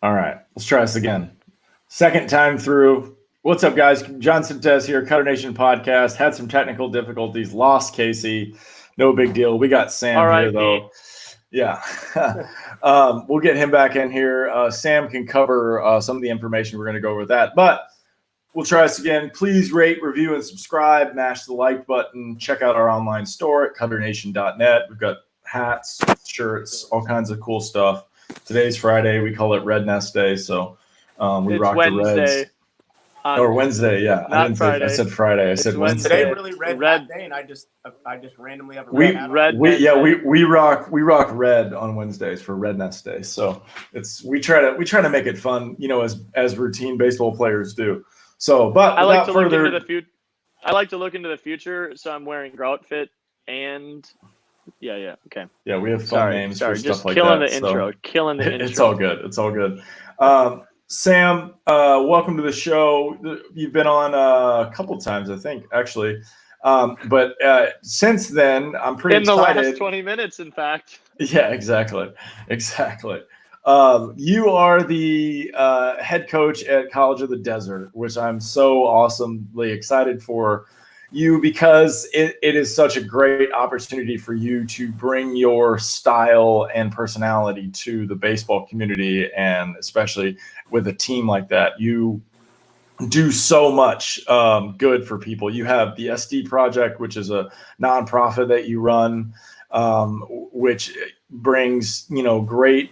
All right, let's try this again. Second time through. What's up, guys? John Sintez here, Cutternation podcast. Had some technical difficulties, lost Casey. No big deal. We got Sam here, R.I.P. though. Yeah. We'll get him back in here. Sam can cover some of the information. We're going to go over that. But we'll try this again. Please rate, review, and subscribe. Mash the like button. Check out our online store at cutternation.net. We've got hats, shirts, all kinds of cool stuff. Today's Friday. We call it Red Nest Day, so we It's rock Wednesday. the Reds. Or Wednesday, yeah. Not Friday. I said Friday. I It's said Wednesday. Wednesday. Today really red day, and I just randomly have a We red hat on. we rock red on Wednesdays for Red Nest Day. So we try to make it fun, as routine baseball players do. So, but I like to without further, look into the future. I like to look into the future, so I'm wearing outfit and okay. Yeah, we have fun names for just stuff like killing that. The intro. Killing the intro. It's all good. It's all good. Sam, welcome to the show. You've been on a couple times, I think, actually. But since then, I'm pretty excited. In the last 20 minutes, in fact. Yeah, exactly. You are the head coach at College of the Desert, which I'm so awesomely excited for you because it is such a great opportunity for you to bring your style and personality to the baseball community, and especially with a team like that. You do so much good for people. You have the SD Project, which is a nonprofit that you run, which brings great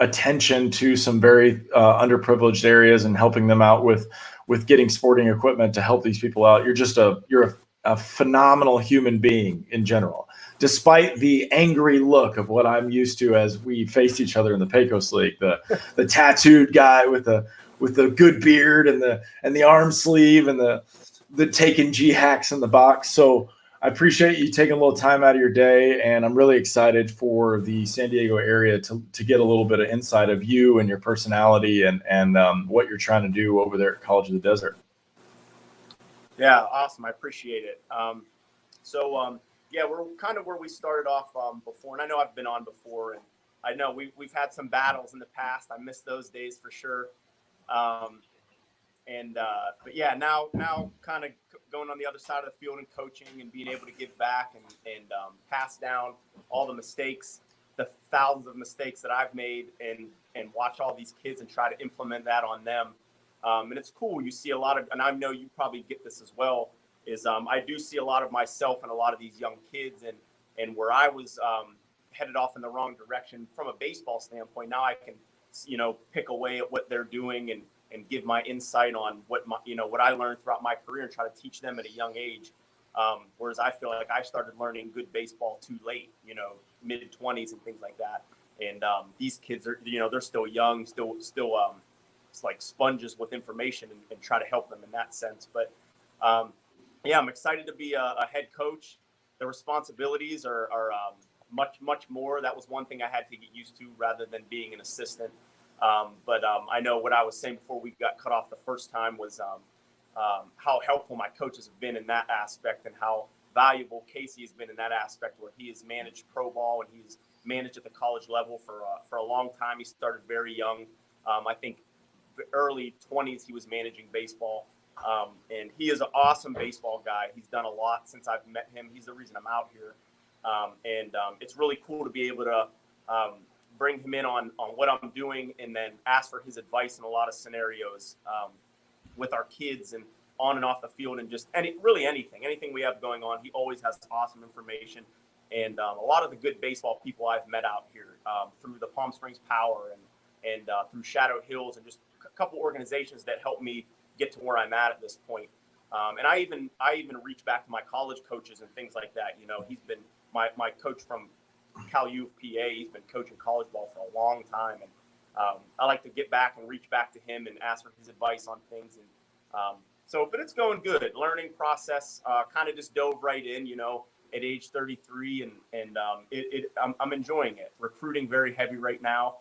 attention to some very underprivileged areas and helping them out with getting sporting equipment to help these people out. You're a phenomenal human being in general, despite the angry look of what I'm used to as we faced each other in the Pecos League, the tattooed guy with the good beard and the arm sleeve and the taking G hacks in the box. So I appreciate you taking a little time out of your day, and I'm really excited for the San Diego area to get a little bit of insight of you and your personality and what you're trying to do over there at College of the Desert. Yeah, awesome. I appreciate it. We're kind of where we started off before, and I know I've been on before, and I know we've had some battles in the past. I miss those days for sure. Now kind of going on the other side of the field and coaching and being able to give back and pass down all the mistakes, the thousands of mistakes that I've made, and watch all these kids and try to implement that on them. And it's cool. You see a lot of, and I know you probably get this as well, is I do see a lot of myself and a lot of these young kids and where I was headed off in the wrong direction from a baseball standpoint. Now I can, pick away at what they're doing and give my insight on what I learned throughout my career and try to teach them at a young age. Whereas I feel like I started learning good baseball too late, mid-20s and things like that. And these kids are, they're still young, still it's like sponges with information and try to help them in that sense. But I'm excited to be a head coach. The responsibilities are much more. That was one thing I had to get used to rather than being an assistant. I know what I was saying before we got cut off the first time was how helpful my coaches have been in that aspect and how valuable Casey has been in that aspect where he has managed pro ball and he's managed at the college level for a long time. He started very young. I think early 20s he was managing baseball. And he is an awesome baseball guy. He's done a lot since I've met him. He's the reason I'm out here. It's really cool to be able to bring him in on what I'm doing and then ask for his advice in a lot of scenarios with our kids and on and off the field and just anything we have going on. He always has awesome information. And a lot of the good baseball people I've met out here through the Palm Springs Power and through Shadow Hills and just a couple organizations that helped me get to where I'm at this point. And I even reach back to my college coaches and things like that. He's been my coach from Cal U of PA. He's been coaching college ball for a long time. And I like to get back and reach back to him and ask for his advice on things. And but it's going good. Learning process, kind of just dove right in, at age 33. And I'm enjoying it. Recruiting very heavy right now.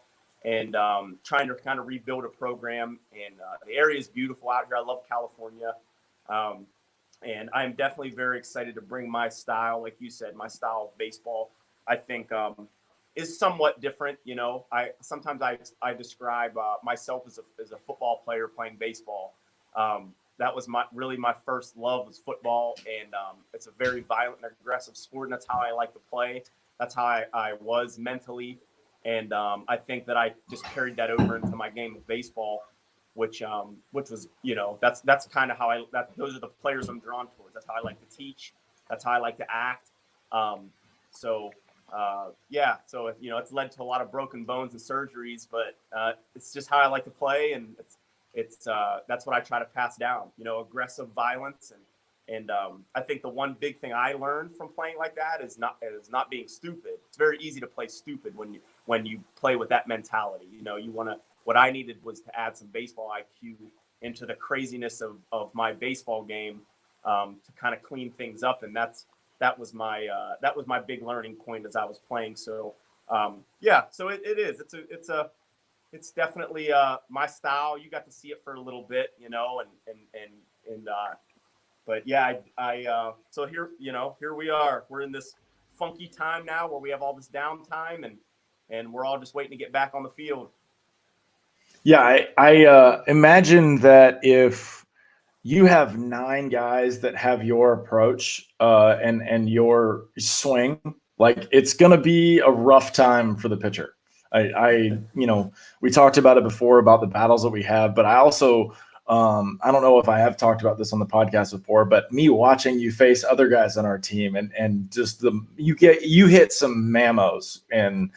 And trying to kind of rebuild a program. And the area is beautiful out here. I love California. And I'm definitely very excited to bring my style, like you said, my style of baseball. I think is somewhat different. You know, sometimes I describe myself as a football player playing baseball. That was really my first love was football, and it's a very violent and aggressive sport, and that's how I like to play. That's how I was mentally, and I think that I just carried that over into my game of baseball, which was, you know, that's kind of how those are the players I'm drawn towards. That's how I like to teach. That's how I like to act. So you know, it's led to a lot of broken bones and surgeries, but it's just how I like to play, and it's that's what I try to pass down. You know, aggressive violence, and I think the one big thing I learned from playing like that is not being stupid. It's very easy to play stupid when you play with that mentality. You know, what I needed was to add some baseball IQ into the craziness of my baseball game to kind of clean things up, and that was my big learning point as I was playing. So so it is. It's definitely my style. You got to see it for a little bit, you know, but yeah, so here, you know, here we are. We're in this funky time now where we have all this downtime, and we're all just waiting to get back on the field. Yeah, I imagine that if you have 9 guys that have your approach and your swing, like it's gonna be a rough time for the pitcher. I you know, we talked about it before about the battles that we have, but I also I don't know if I have talked about this on the podcast before, but me watching you face other guys on our team and just you hit some mamos in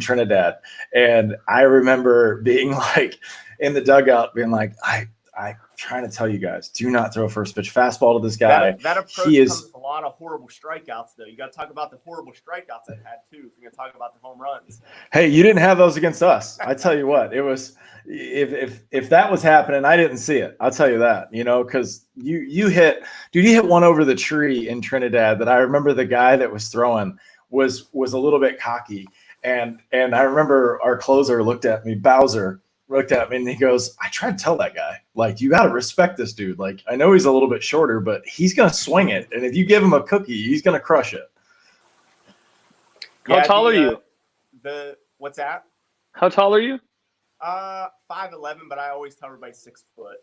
Trinidad, and I remember being like in the dugout being like, I'm trying to tell you guys, do not throw first pitch fastball to this guy. That approach comes with a lot of horrible strikeouts, though. You got to talk about the horrible strikeouts I've had too. If you're going to talk about the home runs. Hey, you didn't have those against us. I tell you what, it was if that was happening, I didn't see it. I'll tell you that, you know, because you hit one over the tree in Trinidad that I remember the guy that was throwing was a little bit cocky, and I remember our closer looked at me, Bowser. Looked at me and he goes, I tried to tell that guy, like, you got to respect this dude. Like, I know he's a little bit shorter, but he's going to swing it. And if you give him a cookie, he's going to crush it. How tall are you? What's that? How tall are you? 5'11", but I always tell everybody 6 foot.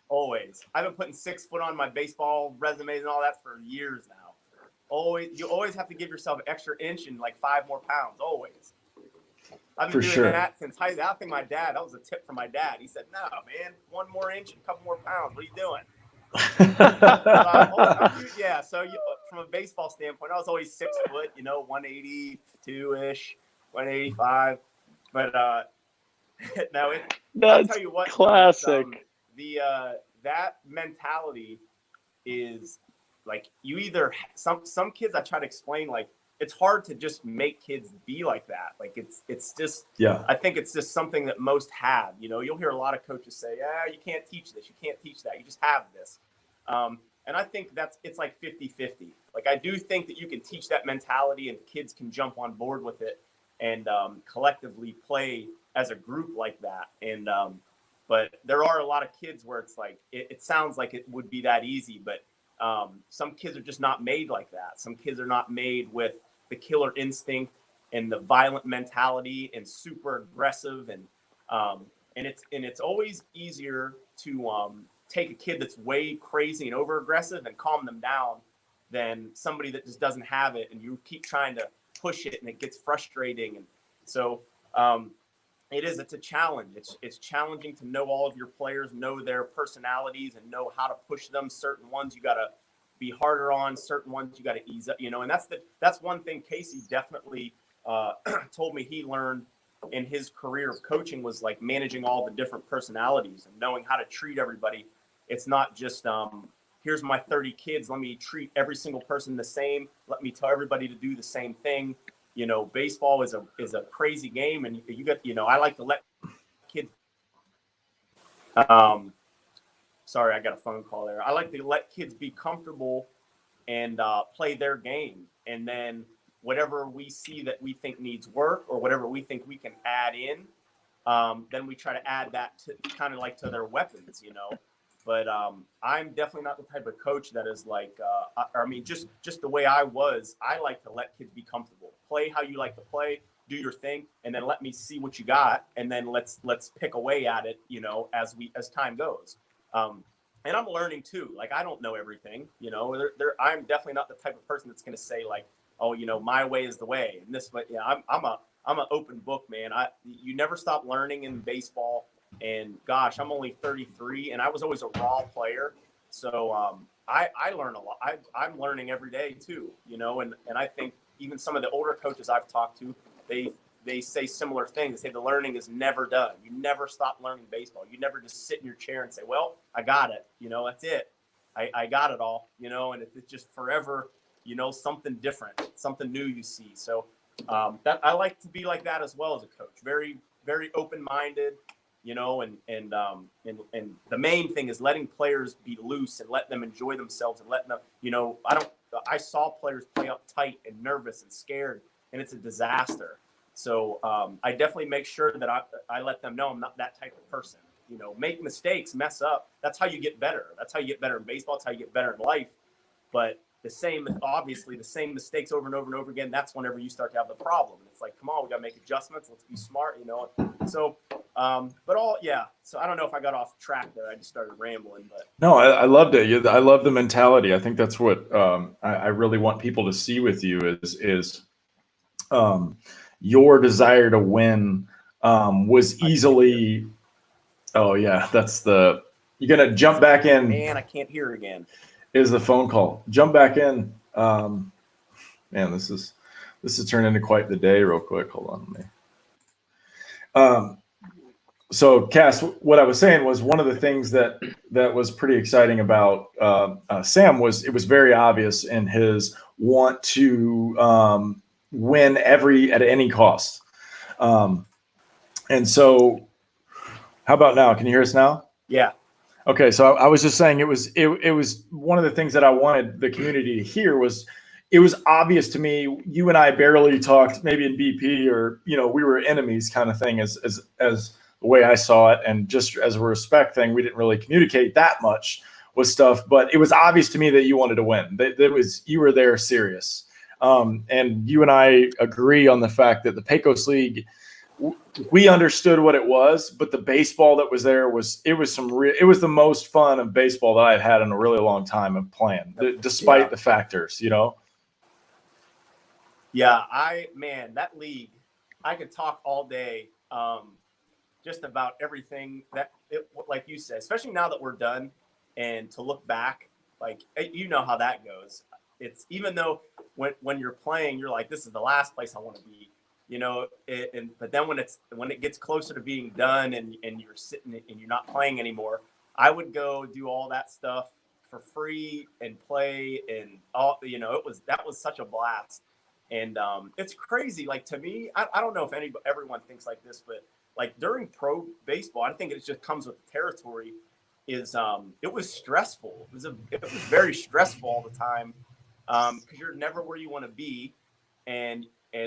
Always. I've been putting 6 foot on my baseball resumes and all that for years now. You always have to give yourself an extra inch and like 5 more pounds. Always. I've been doing that since high school. I think that was a tip from my dad. He said, no, man, 1 more inch and a couple more pounds. What are you doing? Yeah, so from a baseball standpoint, I was always 6 foot, you know, 182-ish, 185. But no, I'll tell you what, classic. That mentality is like you either some kids I try to explain, like, it's hard to just make kids be like that. Like it's just, I think it's just something that most have, you know. You'll hear a lot of coaches say, you can't teach this. You can't teach that. You just have this. And I think it's like 50-50. Like, I do think that you can teach that mentality and kids can jump on board with it and collectively play as a group like that. And, but there are a lot of kids where it's like, it sounds like it would be that easy, but some kids are just not made like that. Some kids are not made with the killer instinct and the violent mentality and super aggressive, and it's always easier to take a kid that's way crazy and over aggressive and calm them down than somebody that just doesn't have it and you keep trying to push it and it gets frustrating. And so it's a challenge. It's challenging to know all of your players, know their personalities, and know how to push them. Certain ones you got to be harder on, certain ones you got to ease up, you know. And that's one thing Casey definitely told me he learned in his career of coaching was like managing all the different personalities and knowing how to treat everybody. It's not just here's my 30 kids, let me treat every single person the same, let me tell everybody to do the same thing. You know, baseball is a crazy game, and you got, you know, I like to let kids sorry, I got a phone call there. I like to let kids be comfortable and play their game. And then whatever we see that we think needs work or whatever we think we can add in, then we try to add that to kind of like to their weapons, you know. But I'm definitely not the type of coach that is like, I mean, just the way I was, I like to let kids be comfortable, play how you like to play, do your thing, and then let me see what you got, and then let's pick away at it, you know, as time goes. And I'm learning too. Like, I don't know everything, you know. I'm definitely not the type of person that's going to say like, oh, you know, my way is the way, and this way. Yeah, I'm an open book, man. You never stop learning in baseball. And gosh, I'm only 33, and I was always a raw player, so I learn a lot. I'm learning every day too, you know. And I think even some of the older coaches I've talked to, they say similar things. They say the learning is never done. You never stop learning baseball. You never just sit in your chair and say, well, I got it. You know, that's it. I got it all. You know, and it's just forever. You know, something different, something new you see. So that I like to be like that as well as a coach. Very, very open-minded. You know, and the main thing is letting players be loose and let them enjoy themselves and letting them, you know, I saw players play up tight and nervous and scared, and it's a disaster. So I definitely make sure that I let them know I'm not that type of person. You know, make mistakes, mess up. That's how you get better. That's how you get better in baseball. That's how you get better in life. But obviously the same mistakes over and over and over again, that's whenever you start to have the problem. It's like, come on, we got to make adjustments. Let's be smart, you know? So, so I don't know if I got off track there. I just started rambling, but. No, I loved it. I love the mentality. I think that's what I really want people to see with you is your desire to win was easily. Oh yeah, you're going to jump back in. Man, I can't hear again. Is the phone call. Jump back in. Man, this is turned into quite the day real quick. Hold on to me. So Cass, what I was saying was one of the things that was pretty exciting about Sam was it was very obvious in his want to win at any cost. And so how about now? Can you hear us now? Yeah. Okay, so I was just saying it was one of the things that I wanted the community to hear was it was obvious to me. You and I barely talked, maybe in BP, or you know, we were enemies kind of thing as the way I saw it, and just as a respect thing, we didn't really communicate that much with stuff. But it was obvious to me that you wanted to win. You were there serious, and you and I agree on the fact that the Pecos League. We understood what it was, but the baseball that was there was it was the most fun of baseball that I've had in a really long time of playing, despite the factors, you know. Yeah, that league, I could talk all day, just about everything like you said, especially now that we're done, and to look back, like you know how that goes. It's even though when you're playing, you're like, this is the last place I want to be. You know, but then when it gets closer to being done and you're sitting and you're not playing anymore, I would go do all that stuff for free and play and all. You know, that was such a blast, and it's crazy. Like to me, I don't know if everyone thinks like this, but like during pro baseball, I think it just comes with the territory. It was stressful. It was very stressful all the time because you're never where you want to be, and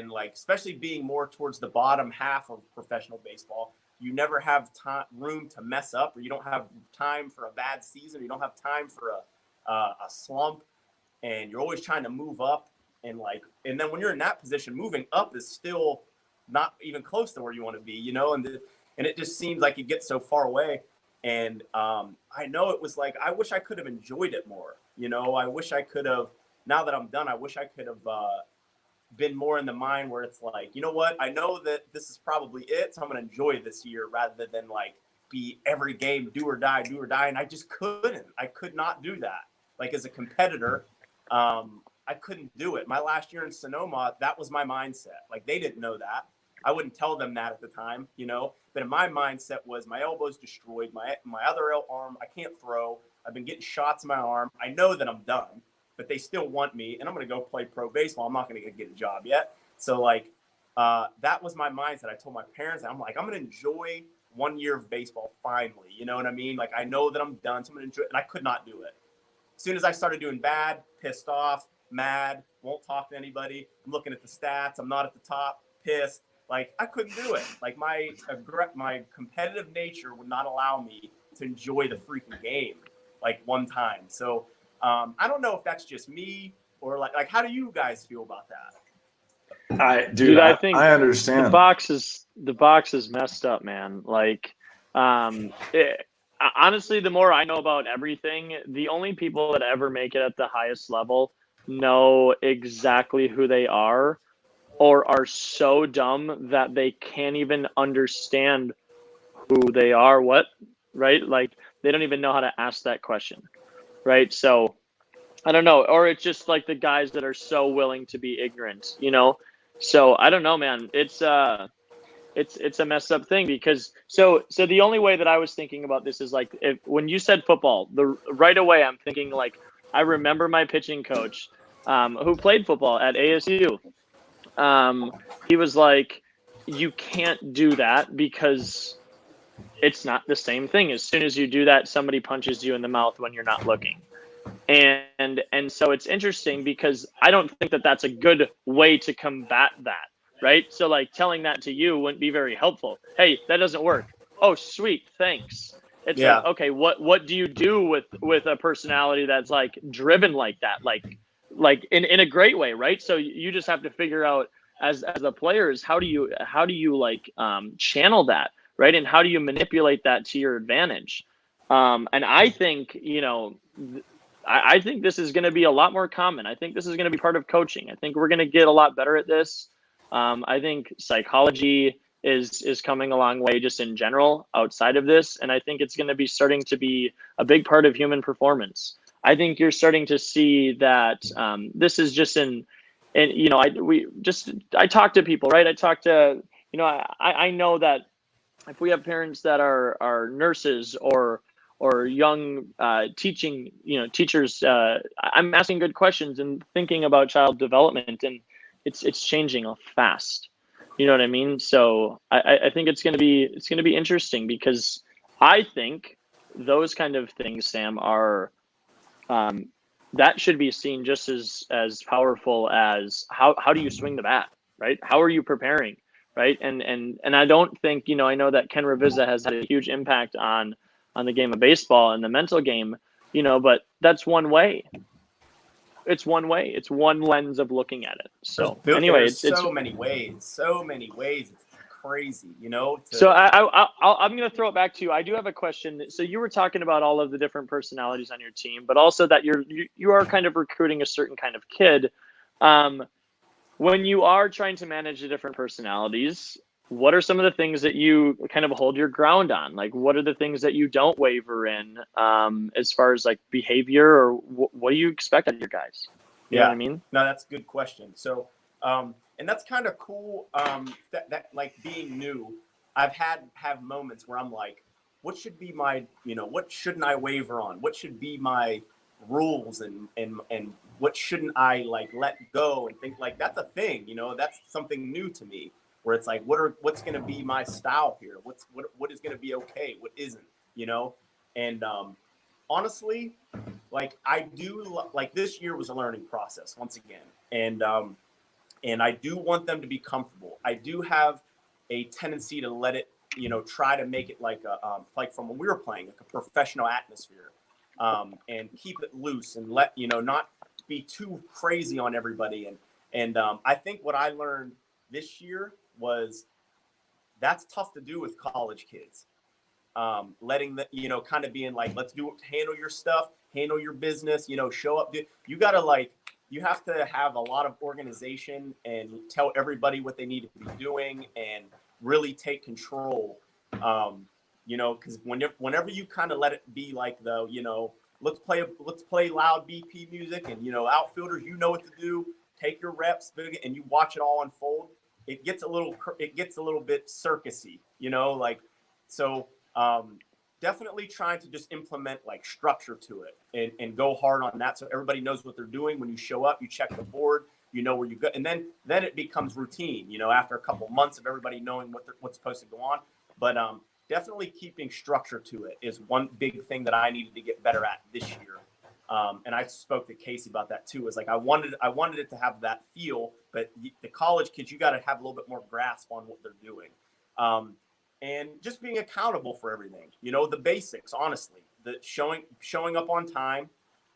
like especially being more towards the bottom half of professional baseball, you never have room to mess up, or you don't have time for a bad season, or you don't have time for a slump, and you're always trying to move up, and then when you're in that position, moving up is still not even close to where you want to be, you know, and it just seems like you get so far away. And I know it was like, I wish I could have enjoyed it more, you know. I wish I could have, now that I'm done, I wish I could have been more in the mind where it's like, you know what, I know that this is probably it, so I'm going to enjoy this year rather than like be every game do or die. And I just I could not do that. Like as a competitor, I couldn't do it. My last year in Sonoma, that was my mindset. Like they didn't know that. I wouldn't tell them that at the time, you know, but in my mindset was my elbow's destroyed. My other arm, I can't throw. I've been getting shots in my arm. I know that I'm done, but they still want me, and I'm going to go play pro baseball. I'm not going to get a job yet. So like, that was my mindset. I told my parents, I'm like, I'm going to enjoy 1 year of baseball finally. You know what I mean? Like, I know that I'm done, so I'm going to enjoy it. And I could not do it. As soon as I started doing bad, pissed off, mad, won't talk to anybody. I'm looking at the stats. I'm not at the top, pissed. Like, I couldn't do it. Like, my competitive nature would not allow me to enjoy the freaking game like one time. So I don't know if that's just me or like how do you guys feel about that? Dude, I think I understand. the box is messed up, man. Like, honestly, the more I know about everything, the only people that ever make it at the highest level know exactly who they are, or are so dumb that they can't even understand who they are. What, right? Like, they don't even know how to ask that question, right? So I don't know, or it's just like the guys that are so willing to be ignorant, you know? So I don't know, man. It's a messed up thing because so the only way that I was thinking about this is like if when you said football, the right away I'm thinking like I remember my pitching coach who played football at ASU. He was like, you can't do that because it's not the same thing. As soon as you do that, somebody punches you in the mouth when you're not looking. And so it's interesting because I don't think that that's a good way to combat that, right? So like telling that to you wouldn't be very helpful. Hey, that doesn't work. Oh, sweet, thanks. It's Yeah. like, okay, what do you do with a personality that's like driven like that, like in a great way, right? So you just have to figure out as the players, how do you like channel that, right? And how do you manipulate that to your advantage? And I think, you know, I think this is going to be a lot more common. I think this is going to be part of coaching. I think we're going to get a lot better at this. I think psychology is coming a long way just in general outside of this. And I think it's going to be starting to be a big part of human performance. I think you're starting to see that this is just and you know, I talk to people, right? I talk to, you know, I know that if we have parents that are nurses or young teaching, you know, teachers, I'm asking good questions and thinking about child development, and it's changing fast. You know what I mean? So I think it's gonna be interesting because I think those kind of things, Sam, are that should be seen just as powerful as how do you swing the bat, right? How are you preparing? Right. And I don't think, you know, I know that Ken Ravizza has had a huge impact on the game of baseball and the mental game, you know, but that's one way. It's one way. It's one lens of looking at it. So anyway, there's it's so many ways. It's crazy, you know. so I'm going to throw it back to you. I do have a question. So you were talking about all of the different personalities on your team, but also that you are kind of recruiting a certain kind of kid. When you are trying to manage the different personalities, what are some of the things that you kind of hold your ground on? Like, what are the things that you don't waver in as far as like behavior, or what do you expect out of your guys? You know what I mean? No, that's a good question. So, and that's kind of cool. That like being new, I've have moments where I'm like, what should be my, you know, what shouldn't I waver on? What should be my rules and what shouldn't I like let go and think like that's a thing, you know, that's something new to me where it's like, what's going to be my style here? What is going to be okay? What isn't, you know? And, honestly, like I do like this year was a learning process once again. And I do want them to be comfortable. I do have a tendency to let it, you know, try to make it like like from when we were playing, like a professional atmosphere, and keep it loose and let, you know, not be too crazy on everybody. And I think what I learned this year was that's tough to do with college kids. Letting the, you know, kind of being like, let's handle your stuff, handle your business, you know, show up. You got to like, you have to have a lot of organization and tell everybody what they need to be doing and really take control. You know, because whenever you kind of let it be like the, you know, let's play loud BP music and, you know, outfielders, you know what to do, take your reps and you watch it all unfold. It gets a little bit circusy, you know, like, so definitely trying to just implement like structure to it and go hard on that. So everybody knows what they're doing. When you show up, you check the board, you know where you go. And then it becomes routine, you know, after a couple months of everybody knowing what's supposed to go on. But definitely keeping structure to it is one big thing that I needed to get better at this year. And I spoke to Casey about that too. Is like I wanted it to have that feel, but the college kids, you got to have a little bit more grasp on what they're doing. and just being accountable for everything. The basics, honestly, the showing up on time,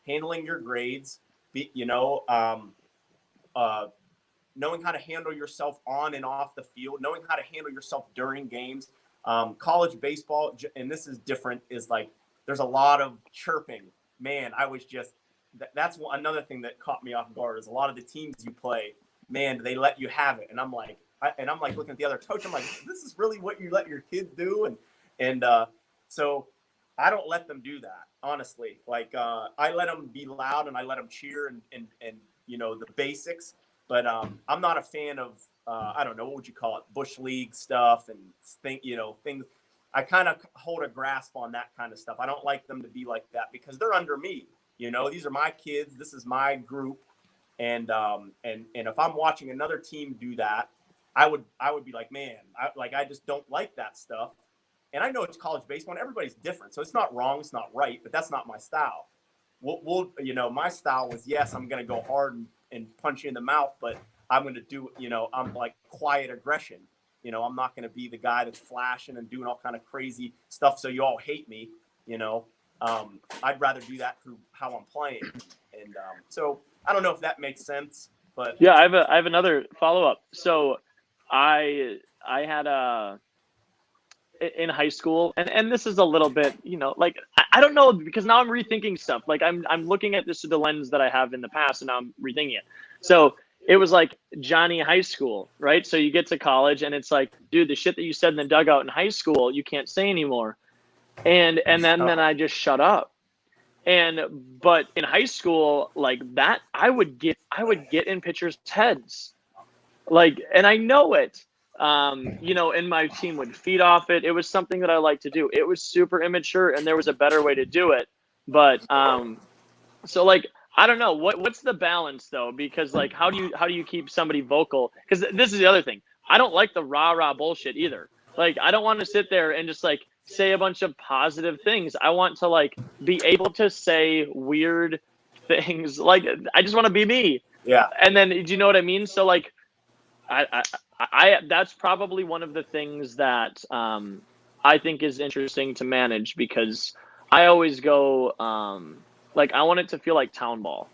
handling your grades, knowing how to handle yourself on and off the field, knowing how to handle yourself during games. College baseball, and this is different, is like there's a lot of chirping. Man, I was just that's another thing that caught me off guard is a lot of the teams you play, man, they let you have it, and I'm like looking at the other coach. I'm like, this is really what you let your kids do, and so I don't let them do that, honestly. Like I let them be loud and I let them cheer and the basics. But I'm not a fan of I don't know, what would you call it, bush league stuff and things. I kind of hold a grasp on that kind of stuff. I don't like them to be like that because they're under me. These are my kids. This is my group, and if I'm watching another team do that, I would be like, man, I just don't like that stuff. And I know it's college baseball and everybody's different, so it's not wrong, it's not right, but that's not my style. My style was, yes, I'm going to go hard and punch you in the mouth, but I'm going to do, I'm like quiet aggression. I'm not going to be the guy that's flashing and doing all kind of crazy stuff so you all hate me. I'd rather do that through how I'm playing. And so I don't know if that makes sense, but yeah, I have another follow-up. So I had in high school, and this is a little bit, like I don't know, because now I'm rethinking stuff. Like I'm looking at this through the lens that I have in the past, and now I'm rethinking it. So it was like Johnny high school, right? So you get to college, and it's like, dude, the shit that you said in the dugout in high school, you can't say anymore. And then I just shut up. But in high school, like that, I would get in pitchers' heads, like, and I know it. And my team would feed off it. It was something that I like to do. It was super immature, and there was a better way to do it. But so like I don't know what's the balance though, because like how do you keep somebody vocal? Because this is the other thing. I don't like the rah bullshit either. Like I don't want to sit there and just like say a bunch of positive things. I want to like be able to say weird things. Like I just want to be me. Yeah. And then do you know what I mean? So like I that's probably one of the things that I think is interesting to manage, because I always go like I want it to feel like town ball,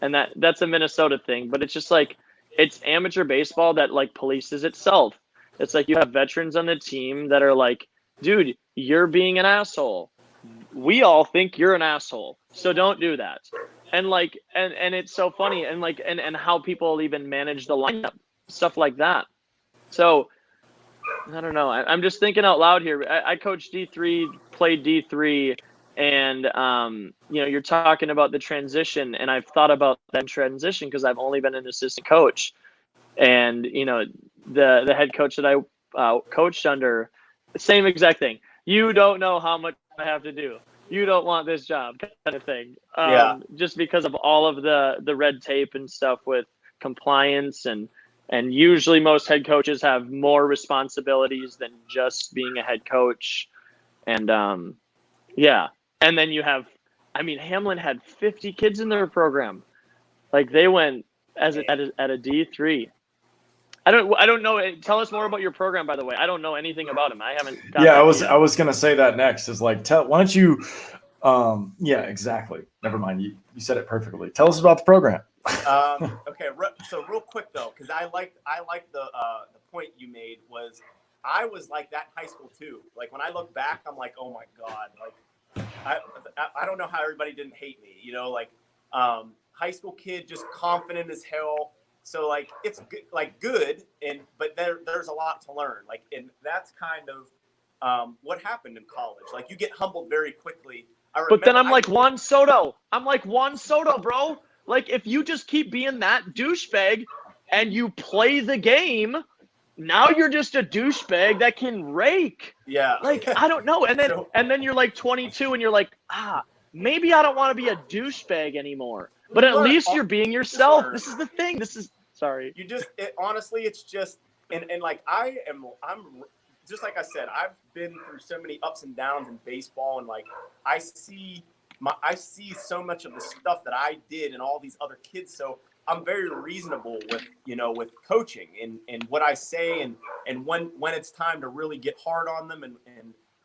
and that's a Minnesota thing, but it's just like it's amateur baseball that like polices itself. It's like you have veterans on the team that are like, dude, you're being an asshole. We all think you're an asshole, so don't do that. And like and it's so funny, and like and how people even manage the lineup, stuff like that. So I don't know. I'm just thinking out loud here. I coached D3, played D3, and you're talking about the transition, and I've thought about that transition because I've only been an assistant coach, and the head coach that I coached under, same exact thing. You don't know how much I have to do. You don't want this job, kind of thing. Just because of all of the red tape and stuff with compliance, and usually most head coaches have more responsibilities than just being a head coach. And and then you have, Hamlin had 50 kids in their program. Like they went at a D3. I don't know. Tell us more about your program, by the way. I don't know anything about him. I haven't. I was gonna say that next. Is like, why don't you? Yeah, exactly. Never mind. You said it perfectly. Tell us about the program. Okay. So real quick though, because I like the point you made was I was like that in high school too. Like when I look back, I'm like, oh my god, like I don't know how everybody didn't hate me. High school kid, just confident as hell. So like it's good, but there's a lot to learn. Like, and that's kind of what happened in college. Like you get humbled very quickly. But then I'm like Juan Soto. I'm like Juan Soto, bro. Like if you just keep being that douchebag and you play the game, now you're just a douchebag that can rake. Yeah. Like I don't know. And then you're like 22 and you're like, maybe I don't want to be a douchebag anymore. But at least you're being yourself. This is the thing. Sorry. You just honestly, it's just and like I'm just like I said, I've been through so many ups and downs in baseball, and like I see so much of the stuff that I did and all these other kids. So I'm very reasonable with, with coaching and what I say and when it's time to really get hard on them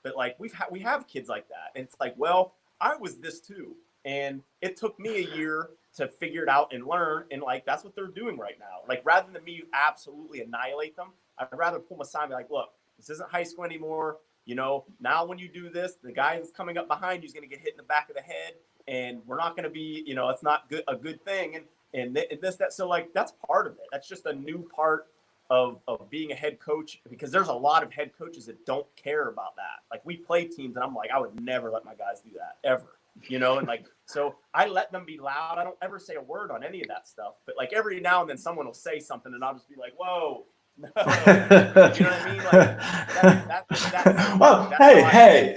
but like we have kids like that, and it's like, well, I was this too, and it took me a year to figure it out and learn, and like that's what they're doing right now. Like rather than me absolutely annihilate them, I'd rather pull them aside and be like, look, this isn't high school anymore. Now when you do this, the guy that's coming up behind you is going to get hit in the back of the head, and we're not going to be, it's not a good thing, and that. So like that's part of it. That's just a new part of being a head coach, because there's a lot of head coaches that don't care about that. Like we play teams, and I'm like, I would never let my guys do that ever. And like, so I let them be loud. I don't ever say a word on any of that stuff. But like every now and then someone will say something, and I'll just be like, whoa. No. You know what I mean? Like well, hey.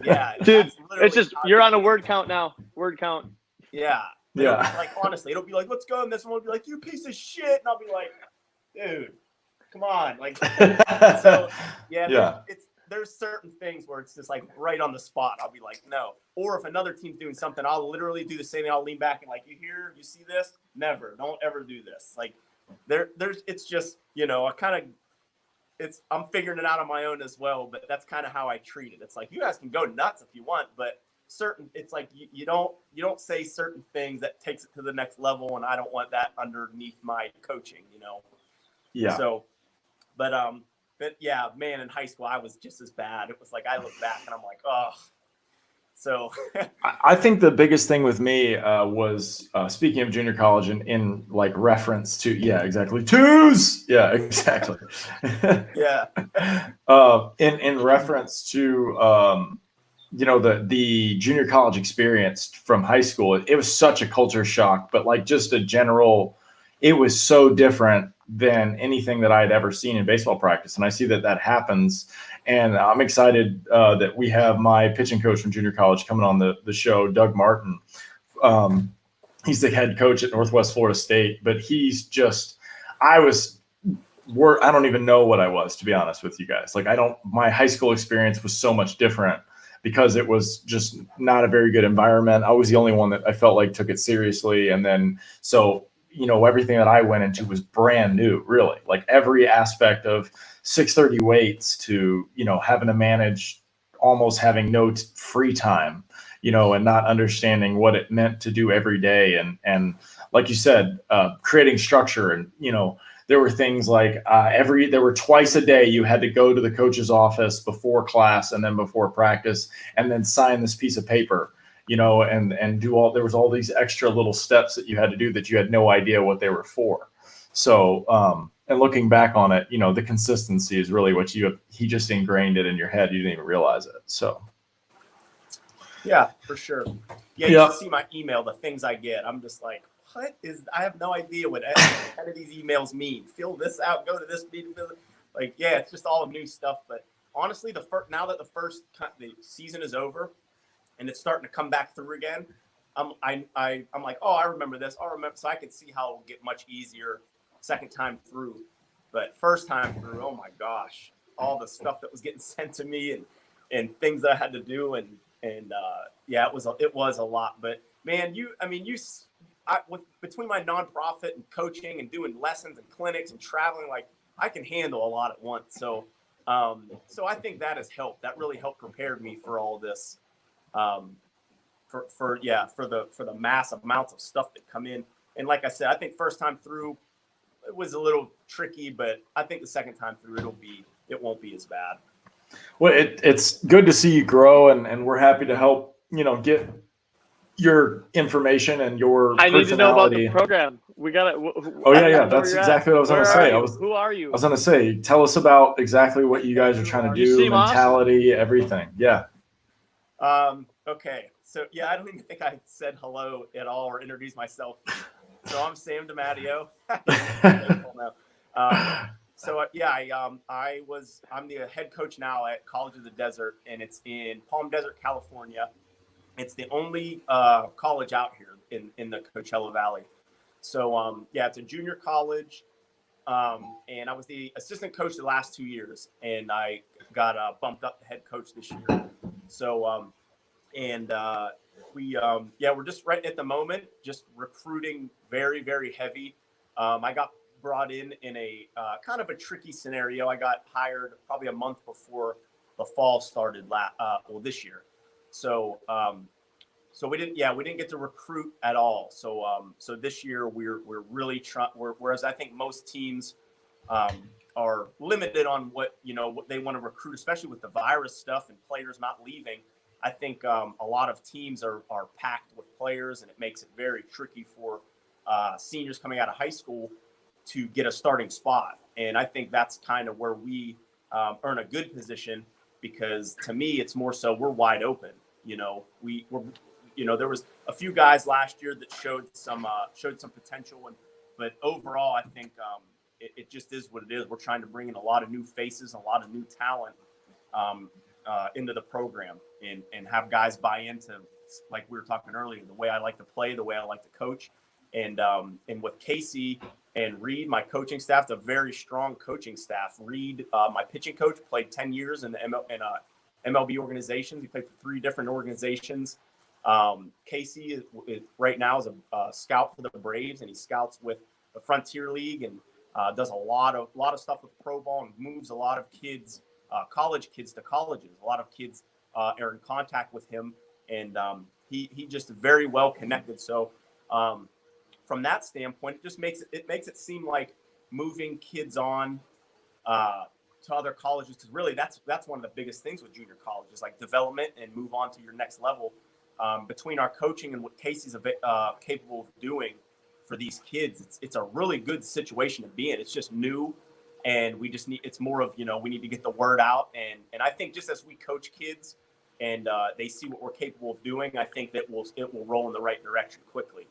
Yeah, dude, it's just you're on a word count now. Word count. Yeah. Yeah. Like honestly, it'll be like, let's go, and this one will be like, you piece of shit, and I'll be like, dude, come on. Like, so yeah. There's certain things where it's just like right on the spot. I'll be like, no. Or if another team's doing something, I'll literally do the same thing. I'll lean back and like, you see this? Never. Don't ever do this. Like it's just, I'm figuring it out on my own as well, but that's kind of how I treat it. It's like, you guys can go nuts if you want, but it's like you don't say certain things that takes it to the next level, and I don't want that underneath my coaching, Yeah. So, but yeah, man, in high school I was just as bad. It was like I look back and I'm like, oh. So I think the biggest thing with me was speaking of junior college and in like reference to, exactly. Twos. Yeah, exactly. Yeah. In reference to, the junior college experience from high school, it was such a culture shock, but like just a general, it was so different than anything that I had ever seen in baseball practice. And I see that happens. And I'm excited that we have my pitching coach from junior college coming on the show, Doug Martin. He's the head coach at Northwest Florida State, but he's just, I don't even know what I was, to be honest with you guys. Like my high school experience was so much different because it was just not a very good environment. I was the only one that I felt like took it seriously. And then, so, everything that I went into was brand new, really. Like every aspect of 6:30 weights to, having to manage almost having no free time, and not understanding what it meant to do every day. And like you said, creating structure. And, there were things like there were twice a day you had to go to the coach's office before class and then before practice and then sign this piece of paper, and do there was all these extra little steps that you had to do that you had no idea what they were for. So, and looking back on it, the consistency is really what he just ingrained it in your head. You didn't even realize it. So. Yeah, for sure. Yeah. You should see my email, the things I get. I'm just like, I have no idea what any of these emails mean. Fill this out, go to this meeting. Like, yeah, it's just all new stuff. But honestly, now that the season is over and it's starting to come back through again, I'm like, oh, I remember this. I remember. So I could see how it will get much easier second time through. But first time through, oh my gosh, all the stuff that was getting sent to me and things that I had to do. And yeah, it was a lot. But man, between my nonprofit and coaching and doing lessons and clinics and traveling, like I can handle a lot at once. So I think that has helped. That really helped prepare me for all this, for the massive amounts of stuff that come in. And like I said, I think first time through it was a little tricky, but I think the second time through it won't be as bad. Well, it's good to see you grow, and we're happy to help, get your information and your I need to know about the personality. program. We got it. Oh yeah. That's exactly what I was going to say. Who are you? I was going to say, tell us about exactly what you guys are trying to do, mentality, everything. Yeah. Okay. So yeah, I don't even think I said hello at all or introduced myself. So I'm Sam Dimatteo. I'm the head coach now at College of the Desert, and it's in Palm Desert, California. It's the only college out here in the Coachella Valley. So it's a junior college, and I was the assistant coach the last 2 years, and I got bumped up to head coach this year. So and we're just right at the moment, just recruiting very, very heavy. I got brought in a kind of a tricky scenario. I got hired probably a month before the fall started this year. So we didn't get to recruit at all. So this year we're really trying. Whereas I think most teams are limited on what they want to recruit, especially with the virus stuff and players not leaving. I think a lot of teams are packed with players, and it makes it very tricky for seniors coming out of high school to get a starting spot. And I think that's kind of where we earn a good position, because to me, it's more so we're wide open. There was a few guys last year that showed some potential, but overall, I think it just is what it is. We're trying to bring in a lot of new faces, a lot of new talent into the program, and have guys buy into, like we were talking earlier, the way I like to play, the way I like to coach, and with Casey and Reed, my coaching staff, a very strong coaching staff. Reed, my pitching coach, played 10 years in the MLB organizations. He played for 3 different organizations. Casey right now is a scout for the Braves, and he scouts with the Frontier League, and does a lot of stuff with pro ball, and moves a lot of kids, college kids to colleges. A lot of kids are in contact with him, and he just very well connected. So from that standpoint, it just makes it seem like moving kids on to other colleges, because really that's one of the biggest things with junior colleges, like development and move on to your next level. Between our coaching and what Casey's capable of doing for these kids, it's a really good situation to be in. It's just new, and it's more of, we need to get the word out, and I think just as we coach kids and they see what we're capable of doing, I think that it will roll in the right direction quickly.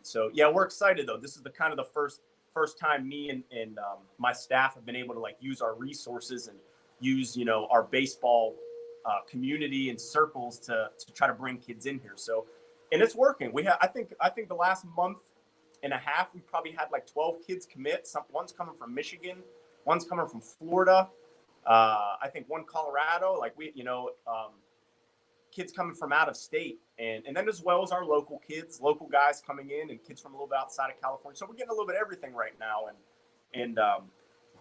So yeah, we're excited though. This is the kind of the first time me and my staff have been able to use our resources and use our baseball community and circles to try to bring kids in here. So, and it's working. I think the last month and a half, we probably had 12 kids commit. One's coming from Michigan, one's coming from Florida. I think one Colorado. Kids coming from out of state, and then as well as our local guys coming in, and kids from a little bit outside of California. So we're getting a little bit of everything right now, and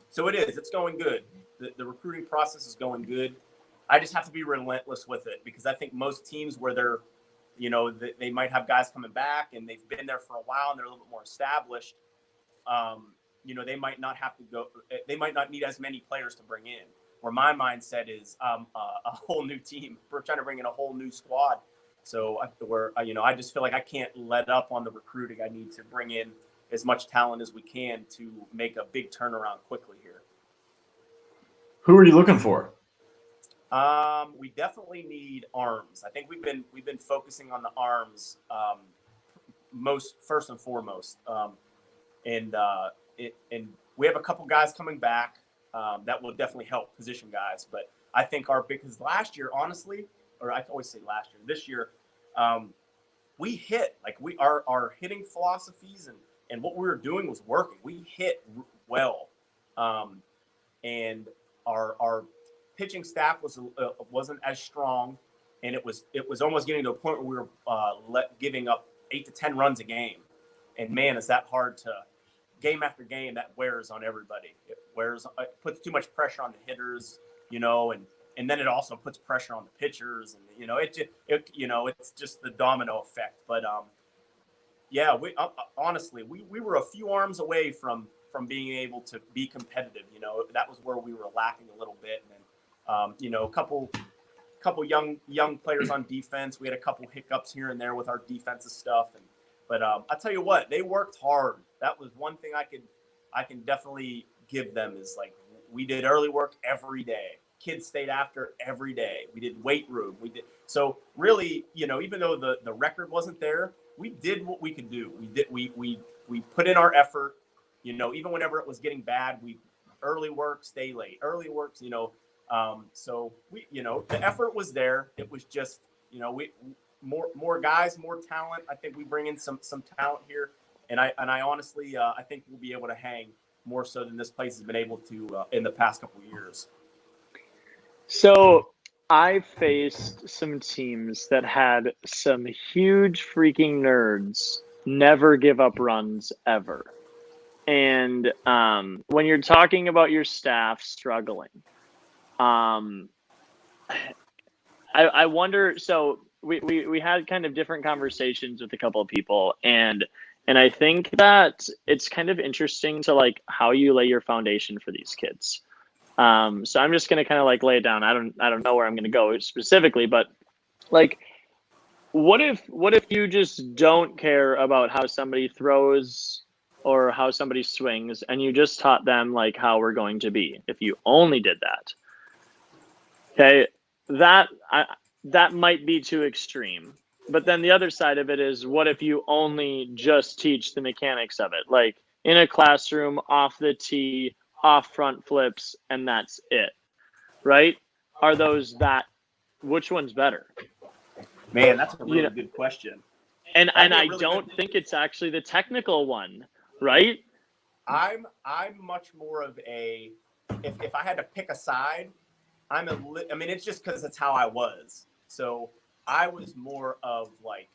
so it's going good. The recruiting process is going good. I just have to be relentless with it, because I think most teams where they're, they might have guys coming back and they've been there for a while and they're a little bit more established. They might not have to go. They might not need as many players to bring in. Where my mindset is a whole new team. We're trying to bring in a whole new squad. So I just feel like I can't let up on the recruiting. I need to bring in as much talent as we can to make a big turnaround quickly here. Who are you looking for? We definitely need arms. I think we've been focusing on the arms first and foremost. And we have a couple guys coming back that will definitely help position guys. But I think because last year, honestly, or I always say last year, this year, we hit our hitting philosophies and what we were doing was working. We hit well, and our pitching staff wasn't as strong, and it was almost getting to a point where we were giving up 8 to 10 runs a game. And man, is that hard to game after game. That wears on everybody. It puts too much pressure on the hitters, and then it also puts pressure on the pitchers, and it's just the domino effect. But we honestly we were a few arms away from being able to be competitive. That was where we were lacking a little bit, and then a couple young players on defense. We had a couple hiccups here and there with our defensive stuff, but I'll tell you what, they worked hard. That was one thing I can definitely give them, is we did early work every day. Kids stayed after every day. We did weight room. We did so really, even though the record wasn't there, we did what we could do. We put in our effort. Even whenever it was getting bad, we early work, stay late. Early works, so we, the effort was there. It was just, we more guys, more talent. I think we bring in some talent here, and I honestly I think we'll be able to hang more so than this place has been able to in the past couple of years. So I faced some teams that had some huge freaking nerds never give up runs ever. And when you're talking about your staff struggling, um, I wonder. So we had kind of different conversations with a couple of people, and I think that it's kind of interesting to like how you lay your foundation for these kids. So I'm just gonna kind of like lay it down. I don't know where I'm gonna go specifically, but like, what if you just don't care about how somebody throws or how somebody swings, and you just taught them like how we're going to be? If you only did that, okay, that might be too extreme. But then the other side of it is, what if you only just teach the mechanics of it, like in a classroom, off the tee, off front flips, and that's it, right? Are those that? Which one's better? Man, that's a really good question. And I don't think it's actually the technical one, right? I'm much more of a, if I had to pick a side, I mean, it's just because it's how I was. So I was more of like,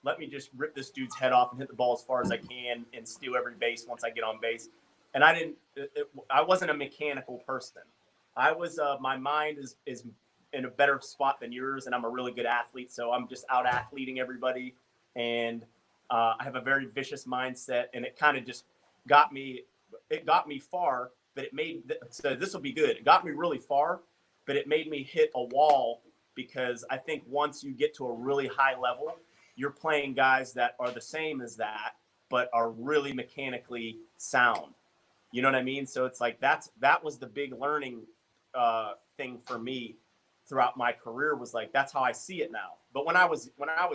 let me just rip this dude's head off and hit the ball as far as I can and steal every base once I get on base. And I wasn't a mechanical person. I was, my mind is in a better spot than yours, and I'm a really good athlete. So I'm just out athleting everybody. And I have a very vicious mindset, and it kind of just got me far, but so this will be good. It got me really far, but it made me hit a wall, because I think once you get to a really high level, you're playing guys that are the same as that, but are really mechanically sound. You know what I mean? So it's like, that was the big learning thing for me throughout my career, was like, that's how I see it now. But when I was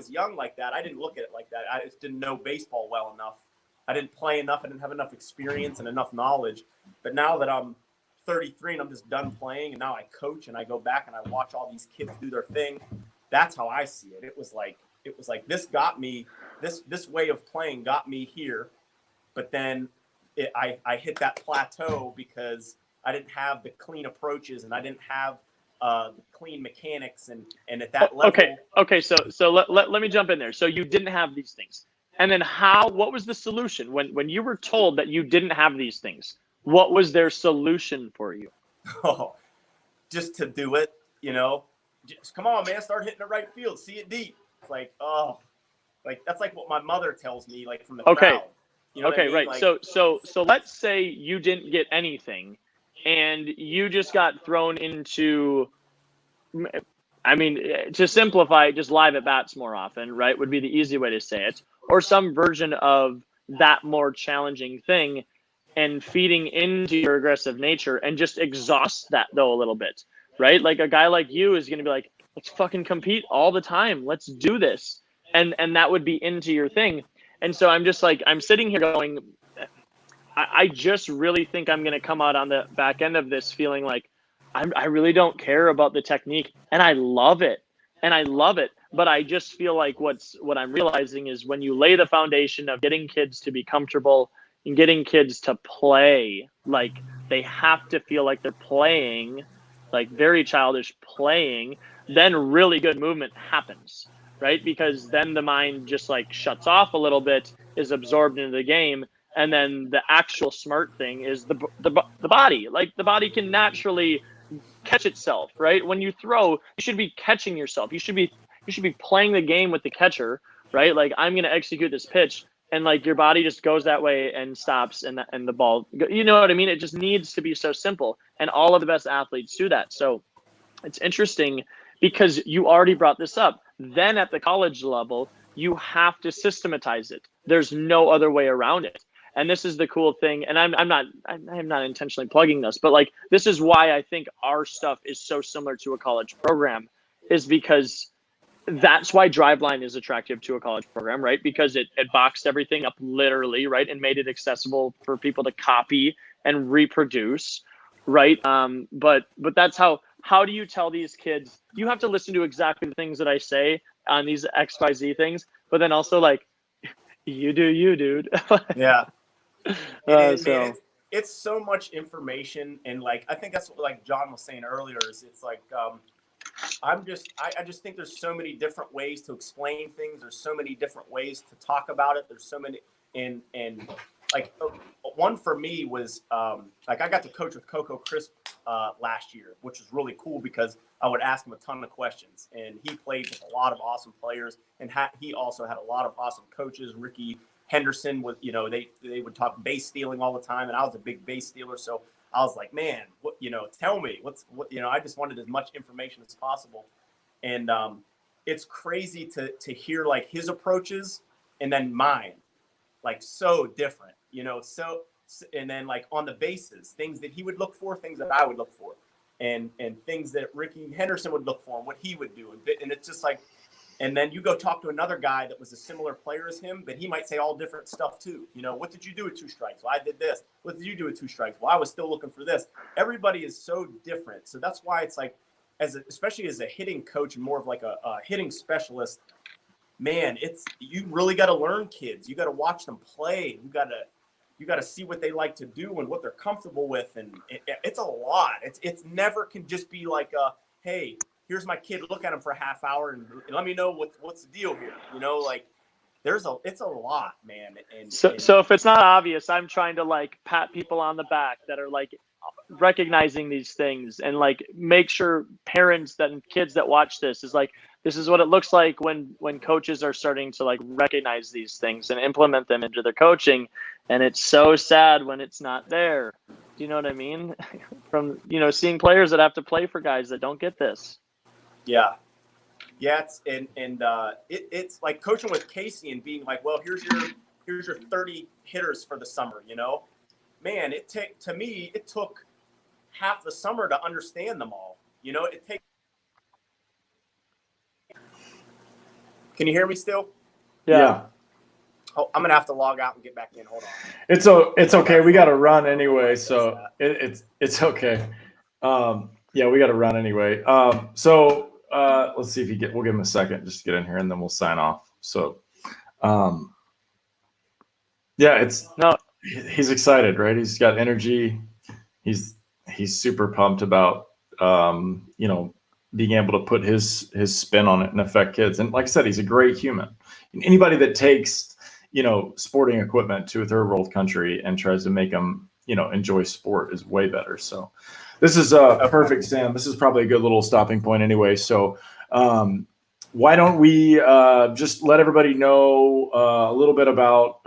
young like that, I didn't look at it like that. I just didn't know baseball well enough. I didn't play enough. I didn't have enough experience and enough knowledge. But now that I'm 33 and I'm just done playing, and now I coach and I go back and I watch all these kids do their thing, that's how I see it. It was like this got me, this way of playing got me here. But then I hit that plateau because I didn't have the clean approaches, and I didn't have the clean mechanics, and at that level. Okay. So let me jump in there. So you didn't have these things, and then what was the solution when you were told that you didn't have these things? What was their solution for you? Oh, just to do it, just come on, man, start hitting the right field, see it deep. It's like, oh, like that's like what my mother tells me, like from the crowd. You know what I mean? Right. Like, So let's say you didn't get anything, and you just got thrown into, I mean, to simplify, just live at bats more often, right? Would be the easy way to say it, or some version of that more challenging thing, and feeding into your aggressive nature, and just exhaust that though a little bit, right? Like a guy like you is going to be like, let's fucking compete all the time. Let's do this. And that would be into your thing. And so I'm just like, I'm sitting here going, I just really think I'm going to come out on the back end of this feeling like I really don't care about the technique, and I love it. But I just feel like what I'm realizing is, when you lay the foundation of getting kids to be comfortable and getting kids to play, like they have to feel like they're playing, like very childish playing, then really good movement happens, right? Because then the mind just like shuts off a little bit, is absorbed into the game. And then the actual smart thing is the body. Like the body can naturally catch itself, right? When you throw, you should be catching yourself. You should be playing the game with the catcher, right? Like, I'm going to execute this pitch, and like your body just goes that way and stops, and the ball, you know what I mean? It just needs to be so simple, and all of the best athletes do that. So it's interesting because you already brought this up. Then at the college level, you have to systematize it. There's no other way around it. And this is the cool thing. And I'm not intentionally plugging this, but like, this is why I think our stuff is so similar to a college program, is because that's why Driveline is attractive to a college program, right? Because it boxed everything up literally, right? And made it accessible for people to copy and reproduce, right? But that's how do you tell these kids, you have to listen to exactly the things that I say on these XYZ things, but then also like, you do you, dude. Yeah. So it's so much information, and like I think that's what like John was saying earlier, is it's like I just think there's so many different ways to explain things. There's so many different ways to talk about it. There's so many, and like one for me was like I got to coach with Coco Crisp last year, which was really cool because I would ask him a ton of questions, and he played with a lot of awesome players, and he also had a lot of awesome coaches. Ricky Henderson was, they would talk base stealing all the time, and I was a big base stealer, so I was like, man, tell me what, I just wanted as much information as possible. And it's crazy to hear like his approaches and then mine, like so different, and then like on the bases, things that he would look for, things that I would look for, and things that Ricky Henderson would look for and what he would do. And it's just like, and then you go talk to another guy that was a similar player as him, but he might say all different stuff too. What did you do with 2 strikes? Well, I did this. What did you do with 2 strikes? Well, I was still looking for this. Everybody is so different. So that's why it's like, especially as a hitting coach and more of like a hitting specialist, man, you really got to learn kids. You got to watch them play. You got to see what they like to do and what they're comfortable with. And it's a lot. It's never can just be like, hey, here's my kid, look at him for a half hour and let me know what's the deal here. Like it's a lot, man. So if it's not obvious, I'm trying to like pat people on the back that are like recognizing these things and like make sure parents and kids that watch this is like, this is what it looks like when coaches are starting to like recognize these things and implement them into their coaching. And it's so sad when it's not there. Do you know what I mean? From, seeing players that have to play for guys that don't get this. Yeah. It's like coaching with Casey and being like, well, here's your 30 hitters for the summer. Man, it took half the summer to understand them all. Can you hear me still? Yeah. Oh, I'm gonna have to log out and get back in. Hold on. It's okay. We got to run anyway, so it's okay. Yeah, we got to run anyway. Let's see if we'll give him a second just to get in here, and then we'll sign off. So, he's excited, right? He's got energy. He's super pumped about being able to put his spin on it and affect kids. And like I said, he's a great human. Anybody that takes sporting equipment to a third world country and tries to make them enjoy sport is way better. So this is perfect, Sam. This is probably a good little stopping point anyway. So why don't we just let everybody know a little bit about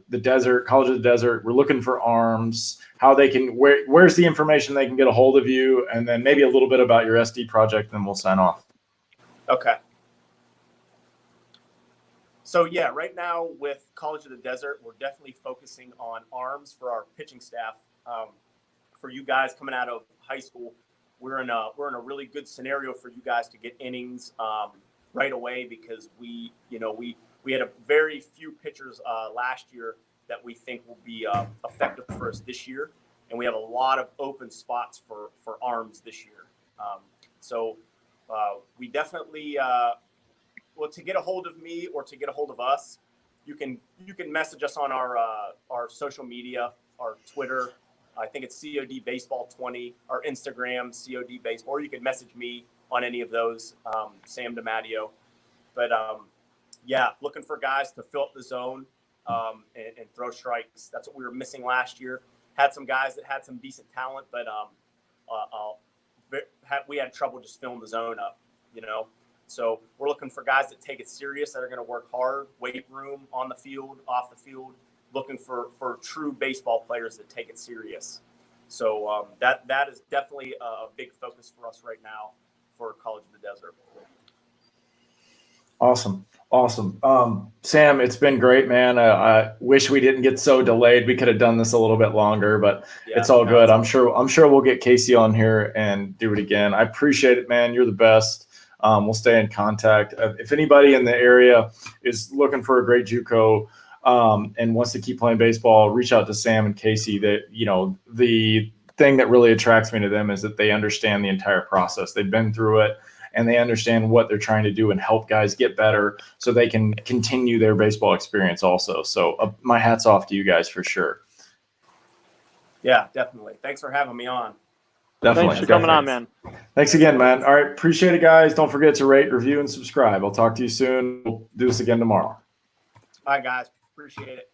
the desert, College of the Desert. We're looking for arms, how they can, where's the information they can get a hold of you, and then maybe a little bit about your SD project, and we'll sign off. Okay. So yeah, right now with College of the Desert, we're definitely focusing on arms for our pitching staff. For you guys coming out of high school, we're in a really good scenario for you guys to get innings right away, because we had a very few pitchers last year that we think will be effective for us this year, and we have a lot of open spots for arms this year. So we definitely to get a hold of me or to get a hold of us, you can message us on our social media, our Twitter. I think it's COD Baseball 20, our Instagram, COD Baseball, or you can message me on any of those, Sam Dimatteo. But looking for guys to fill up the zone and throw strikes. That's what we were missing last year. Had some guys that had some decent talent, but we had trouble just filling the zone up, So we're looking for guys that take it serious, that are going to work hard, weight room, on the field, off the field, looking for true baseball players that take it serious. So that is definitely a big focus for us right now for College of the Desert. Awesome. Sam, it's been great, man. I wish we didn't get so delayed. We could have done this a little bit longer, but it's all good. I'm sure we'll get Casey on here and do it again. I appreciate it, man. You're the best. We'll stay in contact. If anybody in the area is looking for a great JUCO and wants to keep playing baseball, reach out to Sam and Casey. That the thing that really attracts me to them is that they understand the entire process. They've been through it, and they understand what they're trying to do and help guys get better so they can continue their baseball experience also. So my hat's off to you guys for sure. Yeah, definitely. Thanks for having me on. Definitely. Thanks for coming on, man. Thanks again, man. All right. Appreciate it, guys. Don't forget to rate, review, and subscribe. I'll talk to you soon. We'll do this again tomorrow. All right, guys. Appreciate it.